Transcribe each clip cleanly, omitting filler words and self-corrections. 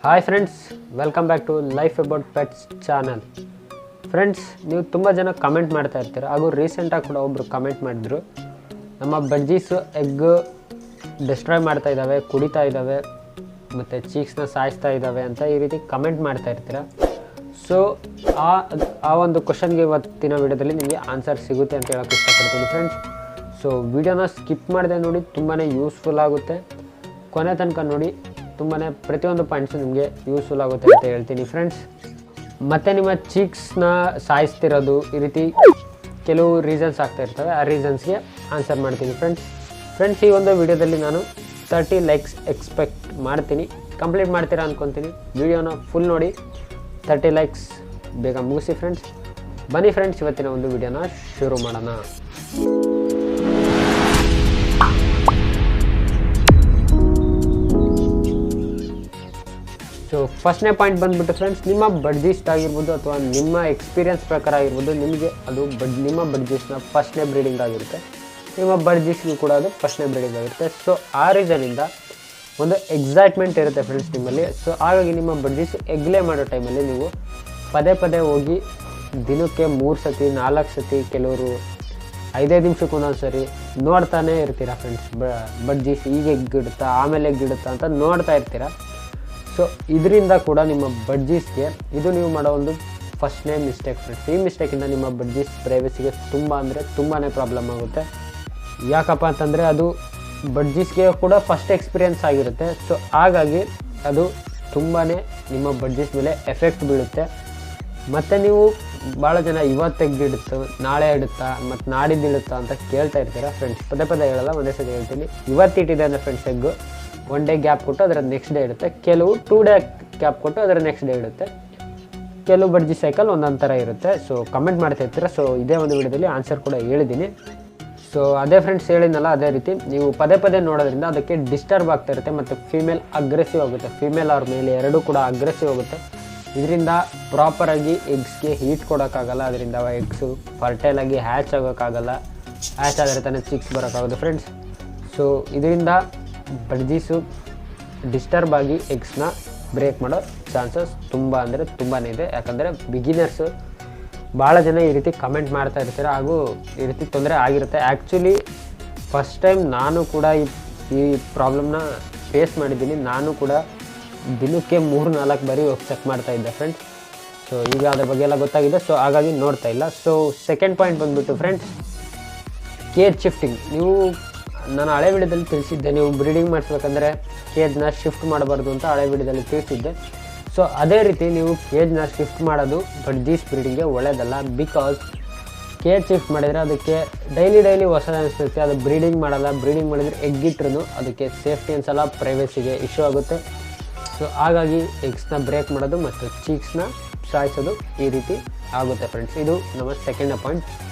Hi friends, welcome back to life about pets channel. Friends, ನೀವು ತುಂಬ ಜನ comment ಮಾಡ್ತಾ ಇರ್ತೀರ. ಹಾಗೂ ರೀಸೆಂಟಾಗಿ ಕೂಡ ಒಬ್ಬರು ಕಮೆಂಟ್ ಮಾಡಿದ್ರು, ನಮ್ಮ ಬಡ್ಜೀಸು ಎಗ್ ಡಿಸ್ಟ್ರಾಯ್ ಮಾಡ್ತಾ ಇದ್ದಾವೆ, ಕುಡಿತಾ ಇದ್ದಾವೆ ಮತ್ತು ಚೀಕ್ಸ್ನ ಸಾಯಿಸ್ತಾ ಇದ್ದಾವೆ ಅಂತ ಈ ರೀತಿ ಕಮೆಂಟ್ ಮಾಡ್ತಾ ಇರ್ತೀರ. ಸೊ ಆ ಒಂದು ಕ್ವಶನ್ಗೆ ಇವತ್ತಿನ ವಿಡಿಯೋದಲ್ಲಿ ನಿಮಗೆ ಆನ್ಸರ್ ಸಿಗುತ್ತೆ ಅಂತ ಹೇಳೋಕ್ಕೆ ಇಷ್ಟಪಡ್ತೀನಿ ಫ್ರೆಂಡ್ಸ್. ಸೊ ವಿಡಿಯೋನ ಸ್ಕಿಪ್ ಮಾಡದೆ ನೋಡಿ, ತುಂಬಾ ಯೂಸ್ಫುಲ್ ಆಗುತ್ತೆ. ಕೊನೆ ತನಕ ನೋಡಿ, ತುಂಬಾ ಪ್ರತಿಯೊಂದು ಪಾಯಿಂಟ್ಸು ನಿಮಗೆ ಯೂಸ್ಫುಲ್ ಆಗುತ್ತೆ ಅಂತ ಹೇಳ್ತೀನಿ ಫ್ರೆಂಡ್ಸ್. ಮತ್ತು ನಿಮ್ಮ ಚೀಕ್ಸ್ನ ಸಾಯಿಸ್ತಿರೋದು ಈ ರೀತಿ ಕೆಲವು ರೀಸನ್ಸ್ ಆಗ್ತಾ ಇರ್ತವೆ. ಆ ರೀಸನ್ಸ್ಗೆ ಆನ್ಸರ್ ಮಾಡ್ತೀನಿ ಫ್ರೆಂಡ್ಸ್. ಈ ಒಂದು ವಿಡಿಯೋದಲ್ಲಿ ನಾನು 30 ಲೈಕ್ಸ್ ಎಕ್ಸ್ಪೆಕ್ಟ್ ಮಾಡ್ತೀನಿ. ಕಂಪ್ಲೀಟ್ ಮಾಡ್ತೀರಾ ಅಂದ್ಕೊತೀನಿ. ವಿಡಿಯೋನ ಫುಲ್ ನೋಡಿ, 30 ಲೈಕ್ಸ್ ಬೇಗ ಮುಗಿಸಿ ಫ್ರೆಂಡ್ಸ್. ಬನ್ನಿ ಫ್ರೆಂಡ್ಸ್, ಇವತ್ತಿನ ಒಂದು ವಿಡಿಯೋನ ಶುರು ಮಾಡೋಣ. ಸೊ ಫಸ್ಟ್ನೇ ಪಾಯಿಂಟ್ ಬಂದುಬಿಟ್ಟು ಫ್ರೆಂಡ್ಸ್, ನಿಮ್ಮ ಬಡ್ಜೀಸ್ಟ್ ಆಗಿರ್ಬೋದು ಅಥವಾ ನಿಮ್ಮ ಎಕ್ಸ್ಪೀರಿಯನ್ಸ್ ಪ್ರಕಾರ ಆಗಿರ್ಬೋದು, ನಿಮಗೆ ಅದು ನಿಮ್ಮ ಬಡ್ಜೀಸ್ನ ಫಸ್ಟ್ನೇ ಬ್ರೀಡಿಂಗ್ ಆಗಿರುತ್ತೆ. ನಿಮ್ಮ ಬಡ್ಜೀಸ್ಗೂ ಕೂಡ ಅದು ಫಸ್ಟ್ನೇ ಬ್ರೀಡಿಂಗ್ ಆಗಿರುತ್ತೆ. ಸೊ ಆ ರೀಸನಿಂದ ಒಂದು ಎಕ್ಸೈಟ್ಮೆಂಟ್ ಇರುತ್ತೆ ಫ್ರೆಂಡ್ಸ್ ನಿಮ್ಮಲ್ಲಿ. ಸೊ ಹಾಗಾಗಿ ನಿಮ್ಮ ಬಡ್ಜೀಸ್ ಎಗ್ಲೇ ಮಾಡೋ ಟೈಮಲ್ಲಿ ನೀವು ಪದೇ ಪದೇ ಹೋಗಿ ದಿನಕ್ಕೆ 3 ಸತಿ 4 ಸತಿ, ಕೆಲವರು 5 ನಿಮಿಷಕ್ಕೆ ಒಂದೊಂದು ಸರಿ ನೋಡ್ತಾನೆ ಇರ್ತೀರ ಫ್ರೆಂಡ್ಸ್. ಬಡ್ಜೀಸ್ ಈಗ ಎಗ್ಗಿಡುತ್ತಾ ಆಮೇಲೆ ಎಗ್ಗಿಡುತ್ತಾ ಅಂತ ನೋಡ್ತಾ ಇರ್ತೀರ. ಸೊ ಇದರಿಂದ ಕೂಡ ನಿಮ್ಮ ಬಡ್ಜೀಸ್ಗೆ ಇದು ನೀವು ಮಾಡೋ ಒಂದು ಫಸ್ಟ್ನೇ ಮಿಸ್ಟೇಕ್ ಫ್ರೆಂಡ್ಸ್. ಈ ಮಿಸ್ಟೇಕಿಂದ ನಿಮ್ಮ ಬಡ್ಜೀಸ್ ಪ್ರೈವಸಿಗೆ ತುಂಬಾ ಪ್ರಾಬ್ಲಮ್ ಆಗುತ್ತೆ. ಯಾಕಪ್ಪ ಅಂತಂದರೆ ಅದು ಬಡ್ಜೀಸ್ಗೆ ಕೂಡ ಫಸ್ಟ್ ಎಕ್ಸ್ಪೀರಿಯನ್ಸ್ ಆಗಿರುತ್ತೆ. ಸೊ ಹಾಗಾಗಿ ಅದು ತುಂಬಾ ನಿಮ್ಮ ಬಡ್ಜೀಸ್ ಮೇಲೆ ಎಫೆಕ್ಟ್ ಬೀಳುತ್ತೆ. ಮತ್ತು ನೀವು ಭಾಳ ಜನ ಇವತ್ತು ಎಗ್ಗಿಡುತ್ತೆ, ನಾಳೆ ಇಡುತ್ತಾ ಮತ್ತು ನಾಡಿದ್ದು ಇಡುತ್ತಾ ಅಂತ ಕೇಳ್ತಾ ಇರ್ತೀರ ಫ್ರೆಂಡ್ಸ್. ಪದೇ ಹೇಳಲ್ಲ, ಒಂದೇ ಸತಿ ಹೇಳ್ತೀನಿ. ಇವತ್ತಿಟ್ಟಿದೆ ಅಂದರೆ ಫ್ರೆಂಡ್ಸ್ ಎಗ್ಗು 1 ಡೇ ಗ್ಯಾಪ್ ಕೊಟ್ಟು ಅದರ ನೆಕ್ಸ್ಟ್ ಡೇ ಇಡುತ್ತೆ. ಕೆಲವು 2 ಡೇ ಗ್ಯಾಪ್ ಕೊಟ್ಟು ಅದರ ನೆಕ್ಸ್ಟ್ ಡೇ ಇಡುತ್ತೆ. ಕೆಲವು ಬಡ್ಜಿ ಸೈಕಲ್ ಒಂದೊಂದು ಥರ ಇರುತ್ತೆ. ಸೊ ಕಮೆಂಟ್ ಮಾಡ್ತಾ ಇರ್ತೀರ. ಸೊ ಇದೇ ಒಂದು ವಿಡಿಯೋದಲ್ಲಿ ಆನ್ಸರ್ ಕೂಡ ಹೇಳಿದ್ದೀನಿ. ಸೊ ಅದೇ ಫ್ರೆಂಡ್ಸ್ ಹೇಳಿದ್ನಲ್ಲ, ಅದೇ ರೀತಿ ನೀವು ಪದೇ ನೋಡೋದ್ರಿಂದ ಅದಕ್ಕೆ ಡಿಸ್ಟರ್ಬ್ ಆಗ್ತಾ ಇರುತ್ತೆ ಮತ್ತು ಫೀಮೇಲ್ ಅಗ್ರೆಸಿವ್ ಆಗುತ್ತೆ. ಫೀಮೇಲ್ ಅವ್ರ ಮೇಲೆ ಎರಡೂ ಕೂಡ ಅಗ್ರೆಸಿವ್ ಆಗುತ್ತೆ. ಇದರಿಂದ ಪ್ರಾಪರಾಗಿ ಎಗ್ಸ್ಗೆ ಹೀಟ್ ಕೊಡೋಕ್ಕಾಗಲ್ಲ. ಅದರಿಂದ ಎಗ್ಸು ಫರ್ಟೈಲಾಗಿ ಹ್ಯಾಚ್ ಆಗೋಕ್ಕಾಗಲ್ಲ. ಹ್ಯಾಚ್ ಆದರೆ ತಾನೇ ಚಿಕ್ಸ್ ಬರೋಕ್ಕಾಗೋದು ಫ್ರೆಂಡ್ಸ್. ಸೊ ಇದರಿಂದ ಬಡ್ಜೀಸು ಡಿಸ್ಟರ್ಬ್ ಆಗಿ ಎಗ್ಸ್ನ ಬ್ರೇಕ್ ಮಾಡೋ ಚಾನ್ಸಸ್ ತುಂಬಾ ಇದೆ. ಯಾಕಂದರೆ ಬಿಗಿನರ್ಸು ಭಾಳ ಜನ ಈ ರೀತಿ ಕಮೆಂಟ್ ಮಾಡ್ತಾ ಇರ್ತಾರೆ, ಹಾಗೂ ಈ ರೀತಿ ತೊಂದರೆ ಆಗಿರುತ್ತೆ. ಆ್ಯಕ್ಚುಲಿ ಫಸ್ಟ್ ಟೈಮ್ ನಾನು ಕೂಡ ಈ ಪ್ರಾಬ್ಲಮ್ನ ಫೇಸ್ ಮಾಡಿದ್ದೀನಿ. ನಾನು ಕೂಡ ದಿನಕ್ಕೆ 3-4 ಬಾರಿ ಹೋಗಿ ಚೆಕ್ ಮಾಡ್ತಾ ಇದ್ದೆ ಫ್ರೆಂಡ್ಸ್. ಸೊ ಈಗ ಅದ್ರ ಬಗ್ಗೆ ಎಲ್ಲ ಗೊತ್ತಾಗಿದೆ. ಸೊ ಹಾಗಾಗಿ ನೋಡ್ತಾ ಇಲ್ಲ. ಸೊ ಸೆಕೆಂಡ್ ಪಾಯಿಂಟ್ ಬಂದುಬಿಟ್ಟು ಫ್ರೆಂಡ್ಸ್, ಕೇಜ್ ಶಿಫ್ಟಿಂಗ್. ನೀವು ನಾನು ಹಳೆ ವಿಡಿಯೋದಲ್ಲಿ ತಿಳಿಸಿದ್ದೆ, ನೀವು ಬ್ರೀಡಿಂಗ್ ಮಾಡಿಸ್ಬೇಕಂದ್ರೆ ಕೇಜ್ನ ಶಿಫ್ಟ್ ಮಾಡಬಾರ್ದು ಅಂತ ಹಳೆ ವಿಡಿಯೋದಲ್ಲಿ ತಿಳಿಸಿದ್ದೆ. ಸೊ ಅದೇ ರೀತಿ ನೀವು ಕೇಜ್ನ ಶಿಫ್ಟ್ ಮಾಡೋದು ಬಡ್ಜೀಸ್ ಬ್ರೀಡಿಂಗ್ಗೆ ಒಳ್ಳೆಯದಲ್ಲ. ಬಿಕಾಸ್ ಕೇಜ್ ಶಿಫ್ಟ್ ಮಾಡಿದರೆ ಅದಕ್ಕೆ ಡೈಲಿ ಹೊಸದು ಅನಿಸ್ತೈತೆ. ಅದು ಬ್ರೀಡಿಂಗ್ ಮಾಡಲ್ಲ. ಬ್ರೀಡಿಂಗ್ ಮಾಡಿದರೆ ಎಗ್ಗಿಟ್ರೂ ಅದಕ್ಕೆ ಸೇಫ್ಟಿ ಅನ್ಸಲ್ಲ, ಪ್ರೈವಸಿಗೆ ಇಶ್ಯೂ ಆಗುತ್ತೆ. ಸೊ ಹಾಗಾಗಿ ಎಗ್ಸ್ನ ಬ್ರೇಕ್ ಮಾಡೋದು ಮತ್ತು ಚೀಕ್ಸ್ನ ಸಾಯಿಸೋದು ಈ ರೀತಿ ಆಗುತ್ತೆ ಫ್ರೆಂಡ್ಸ್. ಇದು ನಮ್ಮ ಸೆಕೆಂಡ್ ಪಾಯಿಂಟ್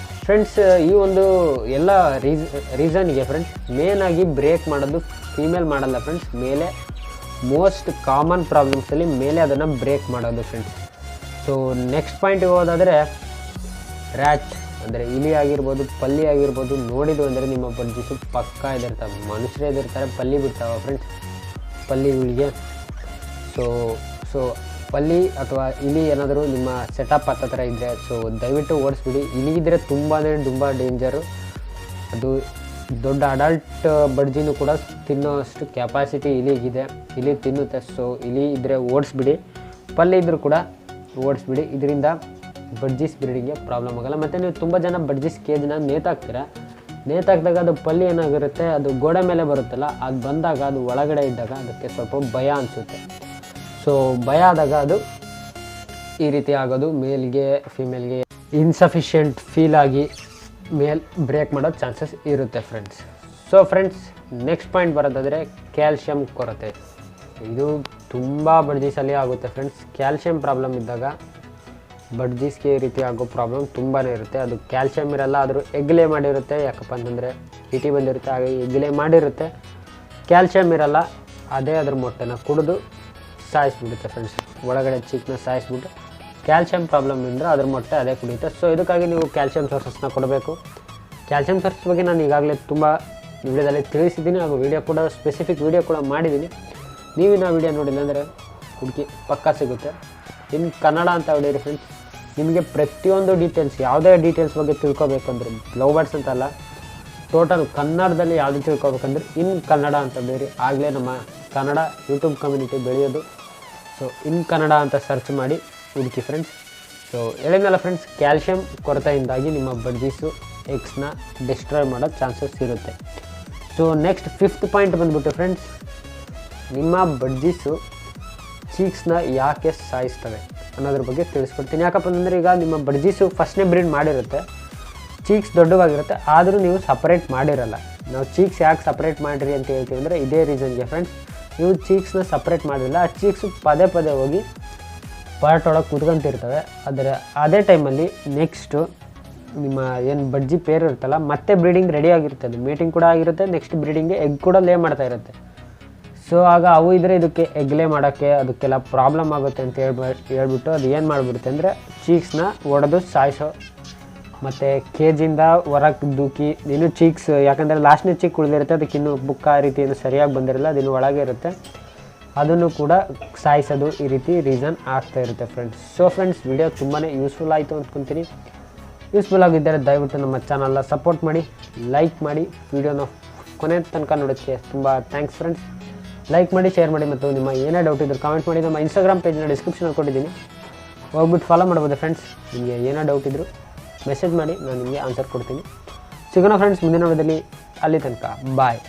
ಫ್ರೆಂಡ್ಸ್. ಈ ಒಂದು ಎಲ್ಲ ರೀಸನ್ಗೆ ಫ್ರೆಂಡ್ಸ್, ಮೇನಾಗಿ ಬ್ರೇಕ್ ಮಾಡೋದು ಫೀಮೇಲ್ ಮಾಡಲ್ಲ ಫ್ರೆಂಡ್ಸ್. ಮೇಲೆ ಮೋಸ್ಟ್ ಕಾಮನ್ ಪ್ರಾಬ್ಲಮ್ಸಲ್ಲಿ ಮೇಲೆ ಅದನ್ನು ಬ್ರೇಕ್ ಮಾಡೋದು ಫ್ರೆಂಡ್ಸ್. ಸೊ ನೆಕ್ಸ್ಟ್ ಪಾಯಿಂಟಿಗೆ ಹೋದಾದರೆ, ರ್ಯಾಟ್ ಅಂದರೆ ಇಲಿ ಆಗಿರ್ಬೋದು, ಪಲ್ಲಿ ಆಗಿರ್ಬೋದು, ನೋಡಿದ್ದು ಅಂದರೆ ನಿಮ್ಮ ಬಡ್ಜೀಸು ಪಕ್ಕಾ ಇದಿರ್ತಾವೆ. ಮನುಷ್ಯರೇ ಇದಿರ್ತಾರೆ, ಪಲ್ಲಿ ಬಿಡ್ತಾವೆ ಫ್ರೆಂಡ್ಸ್ ಪಲ್ಲಿಗಳಿಗೆ. ಸೊ ಪಲ್ಲಿ ಅಥವಾ ಇಲಿ ಏನಾದರೂ ನಿಮ್ಮ ಸೆಟಪ್ ಹತ್ತಿರ ಇದ್ದರೆ ಸೊ ದಯವಿಟ್ಟು ಓಡಿಸ್ಬಿಡಿ. ಇಲಿ ಇದ್ದರೆ ತುಂಬ ಡೇಂಜರು. ಅದು ದೊಡ್ಡ ಅಡಲ್ಟ್ ಬಡ್ಜಿನೂ ಕೂಡ ತಿನ್ನೋಷ್ಟು ಕೆಪಾಸಿಟಿ ಇಲಿಗಿದೆ. ಇಲಿ ತಿನ್ನುತ್ತೆ. ಸೊ ಇಲಿ ಇದ್ದರೆ ಓಡಿಸ್ಬಿಡಿ. ಪಲ್ಲಿ ಇದ್ದರೂ ಕೂಡ ಓಡಿಸ್ಬಿಡಿ. ಇದರಿಂದ ಬಡ್ಜೀಸ್ ಬ್ರೀಡಿಂಗ್ಗೆ ಪ್ರಾಬ್ಲಮ್ ಆಗೋಲ್ಲ. ಮತ್ತು ನೀವು ತುಂಬ ಜನ ಬಡ್ಜೀಸ್ ಕೇಜ್ನ ನೇತಾಕ್ತೀರ. ನೇತಾಕಿದಾಗ ಅದು ಪಲ್ಲಿ ಏನಾಗಿರುತ್ತೆ, ಅದು ಗೋಡೆ ಮೇಲೆ ಬರುತ್ತಲ್ಲ, ಅದು ಬಂದಾಗ ಅದು ಒಳಗಡೆ ಇದ್ದಾಗ ಅದಕ್ಕೆ ಸ್ವಲ್ಪ ಭಯ ಅನಿಸುತ್ತೆ. ಸೊ ಭಯ ಆದಾಗ ಅದು ಈ ರೀತಿ ಆಗೋದು, ಮೇಲ್ಗೆ ಫಿಮೇಲ್ಗೆ ಇನ್ಸಫಿಷಿಯೆಂಟ್ ಫೀಲ್ ಆಗಿ ಮೇಲ್ ಬ್ರೇಕ್ ಮಾಡೋ ಚಾನ್ಸಸ್ ಇರುತ್ತೆ friends. So friends, next point ಬರೋದಾದರೆ ಕ್ಯಾಲ್ಶಿಯಂ ಕೊರತೆ. ಇದು ತುಂಬ ಬಡ್ಜೀಸಲ್ಲಿ ಆಗುತ್ತೆ ಫ್ರೆಂಡ್ಸ್. ಕ್ಯಾಲ್ಶಿಯಂ ಪ್ರಾಬ್ಲಮ್ ಇದ್ದಾಗ ಬಡ್ಜೀಸ್ಗೆ ಈ ರೀತಿ ಆಗೋ ಪ್ರಾಬ್ಲಮ್ ತುಂಬಾ ಇರುತ್ತೆ. ಅದು ಕ್ಯಾಲ್ಶಿಯಂ ಇರಲ್ಲ, ಆದರೂ ಎಗ್ಲೇ ಮಾಡಿರುತ್ತೆ. ಯಾಕಪ್ಪ ಅಂತಂದರೆ ಟಿ ಬಂದಿರುತ್ತೆ, ಹಾಗೆ ಎಗ್ಲೇ ಮಾಡಿರುತ್ತೆ. ಕ್ಯಾಲ್ಶಿಯಂ ಇರಲ್ಲ, ಅದೇ ಅದ್ರ ಮೊಟ್ಟೆನ ಕುಡಿದು ಸಾಯಿಸ್ಬಿಡುತ್ತೆ ಫ್ರೆಂಡ್ಸ್. ಒಳಗಡೆ ಚೀಕ್ನ ಸಾಯಿಸ್ಬಿಟ್ಟು ಕ್ಯಾಲ್ಶಿಯಂ ಪ್ರಾಬ್ಲಮ್ ಅಂದರೆ ಅದ್ರ ಮೊಟ್ಟೆ ಅದೇ ಕುಡಿಯುತ್ತೆ. ಸೊ ಇದಕ್ಕಾಗಿ ನೀವು ಕ್ಯಾಲ್ಶಿಯಂ ಸೋರ್ಸಸ್ನ ಕೊಡಬೇಕು. ಕ್ಯಾಲ್ಶಿಯಂ ಸೋರ್ಸ್ ಬಗ್ಗೆ ನಾನು ಈಗಾಗಲೇ ತುಂಬ ವಿಡಿಯೋದಲ್ಲಿ ತಿಳಿಸಿದ್ದೀನಿ, ಹಾಗೂ ಸ್ಪೆಸಿಫಿಕ್ ವಿಡಿಯೋ ಕೂಡ ಮಾಡಿದ್ದೀನಿ. ನೀವಿನ ವಿಡಿಯೋ ನೋಡಿಲ್ಲ ಅಂದರೆ ಹುಡುಕಿ ಪಕ್ಕಾ ಸಿಗುತ್ತೆ. ಇನ್ ಕನ್ನಡ ಅಂತ ಹೊಡೀರಿ ಫ್ರೆಂಡ್ಸ್. ನಿಮಗೆ ಪ್ರತಿಯೊಂದು ಡೀಟೇಲ್ಸ್, ಯಾವುದೇ ಡೀಟೇಲ್ಸ್ ಬಗ್ಗೆ ತಿಳ್ಕೊಬೇಕಂದ್ರೆ ಲವ್ ಬರ್ಡ್ಸ್ ಅಂತಲ್ಲ, ಟೋಟಲ್ ಕನ್ನಡದಲ್ಲಿ ಯಾವುದು ತಿಳ್ಕೊಬೇಕಂದ್ರೆ ಇನ್ ಕನ್ನಡ ಅಂತ ಬೇರೆ, ಆಗಲೇ ನಮ್ಮ ಕನ್ನಡ ಯೂಟ್ಯೂಬ್ ಕಮ್ಯುನಿಟಿ ಬೆಳೆಯೋದು. ಸೊ ಇನ್ ಕನ್ನಡ ಅಂತ ಸರ್ಚ್ ಮಾಡಿ ಹುಡುಕಿ ಫ್ರೆಂಡ್ಸ್. ಸೊ ಹೇಳಿದ್ನಲ್ಲ ಫ್ರೆಂಡ್ಸ್, ಕ್ಯಾಲ್ಶಿಯಂ ಕೊರತೆಯಿಂದಾಗಿ ನಿಮ್ಮ ಬಡ್ಜೀಸು ಎಗ್ಸ್ನ ಡಿಸ್ಟ್ರಾಯ್ ಮಾಡೋ ಚಾನ್ಸಸ್ ಇರುತ್ತೆ. ಸೊ ನೆಕ್ಸ್ಟ್ 5th ಪಾಯಿಂಟ್ ಬಂದುಬಿಟ್ಟು ಫ್ರೆಂಡ್ಸ್, ನಿಮ್ಮ ಬಡ್ಜೀಸು ಚೀಕ್ಸ್ನ ಯಾಕೆ ಸಾಯಿಸ್ತವೆ ಅನ್ನೋದ್ರ ಬಗ್ಗೆ ತಿಳಿಸ್ಕೊಡ್ತೀನಿ. ಯಾಕಪ್ಪ ಅಂದರೆ ಈಗ ನಿಮ್ಮ ಬಡ್ಜೀಸು ಫಸ್ಟ್ನೇ ಬ್ರೀಡ್ ಮಾಡಿರುತ್ತೆ, ಚೀಕ್ಸ್ ದೊಡ್ಡವಾಗಿರುತ್ತೆ, ಆದರೂ ನೀವು ಸಪ್ರೇಟ್ ಮಾಡಿರಲ್ಲ. ನಾವು ಚೀಕ್ಸ್ ಯಾಕೆ ಸಪ್ರೇಟ್ ಮಾಡಿರಿ ಅಂತ ಹೇಳ್ತೀವಿ ಅಂದರೆ ಇದೇ ರೀಸನ್ಗೆ ಫ್ರೆಂಡ್ಸ್. ನೀವು ಚೀಕ್ಸ್ನ ಸಪ್ರೇಟ್ ಮಾಡಿರಲ್ಲ, ಆ ಚೀಕ್ಸು ಪದೇ ಪದೇ ಹೋಗಿ ಪಾರ್ಟ್ ಒಳಗೆ ಕೂತ್ಕೊಂತಿರ್ತವೆ. ಆದರೆ ಅದೇ ಟೈಮಲ್ಲಿ ನೆಕ್ಸ್ಟು ನಿಮ್ಮ ಏನು ಬಡ್ಜಿ ಪೇರ್ ಇರುತ್ತಲ್ಲ, ಮತ್ತೆ ಬ್ರೀಡಿಂಗ್ ರೆಡಿ ಆಗಿರುತ್ತೆ, ಅದು ಮೀಟಿಂಗ್ ಕೂಡ ಆಗಿರುತ್ತೆ, ನೆಕ್ಸ್ಟ್ ಬ್ರೀಡಿಂಗ್ಗೆ ಎಗ್ ಕೂಡ ಲೇ ಮಾಡ್ತಾ ಇರುತ್ತೆ. ಸೊ ಆಗ ಅವು ಇದ್ದರೆ ಇದಕ್ಕೆ ಎಗ್ ಲೇ ಮಾಡೋಕ್ಕೆ ಅದಕ್ಕೆಲ್ಲ ಪ್ರಾಬ್ಲಮ್ ಆಗುತ್ತೆ ಅಂತ ಹೇಳ್ಬಿಟ್ಟು ಅದು ಏನು ಮಾಡಿಬಿಡುತ್ತೆ ಅಂದರೆ ಚೀಕ್ಸ್ನ ಒಡೆದು ಸಾಯಿಸೋ, ಮತ್ತು ಕೇಜಿಂದ ಹೊರಗೆ ದೂಕಿ ಇನ್ನೂ ಚೀಕ್ಸ್, ಯಾಕಂದರೆ ಲಾಸ್ಟ್ನೇ ಚೀಕ್ ಉಳಿದಿರುತ್ತೆ, ಅದಕ್ಕಿನ್ನೂ ಬುಕ್ಕ ಆ ರೀತಿ ಏನು ಸರಿಯಾಗಿ ಬಂದಿರಲ್ಲ, ಅದಿನ್ನು ಒಳಗೆ ಇರುತ್ತೆ, ಅದನ್ನು ಕೂಡ ಸಾಯಿಸೋದು ಈ ರೀತಿ ರೀಸನ್ ಆಗ್ತಾ ಇರುತ್ತೆ ಫ್ರೆಂಡ್ಸ್. ಸೊ ಫ್ರೆಂಡ್ಸ್, ವಿಡಿಯೋ ತುಂಬಾ ಯೂಸ್ಫುಲ್ ಆಯಿತು ಅಂದ್ಕೊತೀನಿ. ಯೂಸ್ಫುಲ್ ಆಗಿದ್ದರೆ ದಯವಿಟ್ಟು ನಮ್ಮ ಚಾನಲ್ನ ಸಪೋರ್ಟ್ ಮಾಡಿ, ಲೈಕ್ ಮಾಡಿ, ವಿಡಿಯೋನ ಕೊನೆ ತನಕ ನೋಡೋಕ್ಕೆ ತುಂಬ ಥ್ಯಾಂಕ್ಸ್ ಫ್ರೆಂಡ್ಸ್. ಲೈಕ್ ಮಾಡಿ, ಶೇರ್ ಮಾಡಿ, ಮತ್ತು ನಿಮ್ಮ ಏನೇ ಡೌಟ್ ಇದ್ದರೂ ಕಾಮೆಂಟ್ ಮಾಡಿ. ನಮ್ಮ ಇನ್ಸ್ಟಾಗ್ರಾಮ್ ಪೇಜ್ನ ಡಿಸ್ಕ್ರಿಪ್ಷನಲ್ಲಿ ಕೊಟ್ಟಿದ್ದೀನಿ, ಹೋಗ್ಬಿಟ್ಟು ಫಾಲೋ ಮಾಡ್ಬೋದು ಫ್ರೆಂಡ್ಸ್. ನಿಮಗೆ ಏನೇ ಡೌಟ್ ಇದ್ದರೂ ಮೆಸೇಜ್ ಮಾಡಿ, ನಾನು ನಿಮಗೆ ಆನ್ಸರ್ ಕೊಡ್ತೀನಿ. ಸಿಗೋಣ ಫ್ರೆಂಡ್ಸ್ ಮುಂದಿನ ವಿಡಿಯೋದಲ್ಲಿ. ಅಲ್ಲಿ ತನಕ ಬಾಯ್.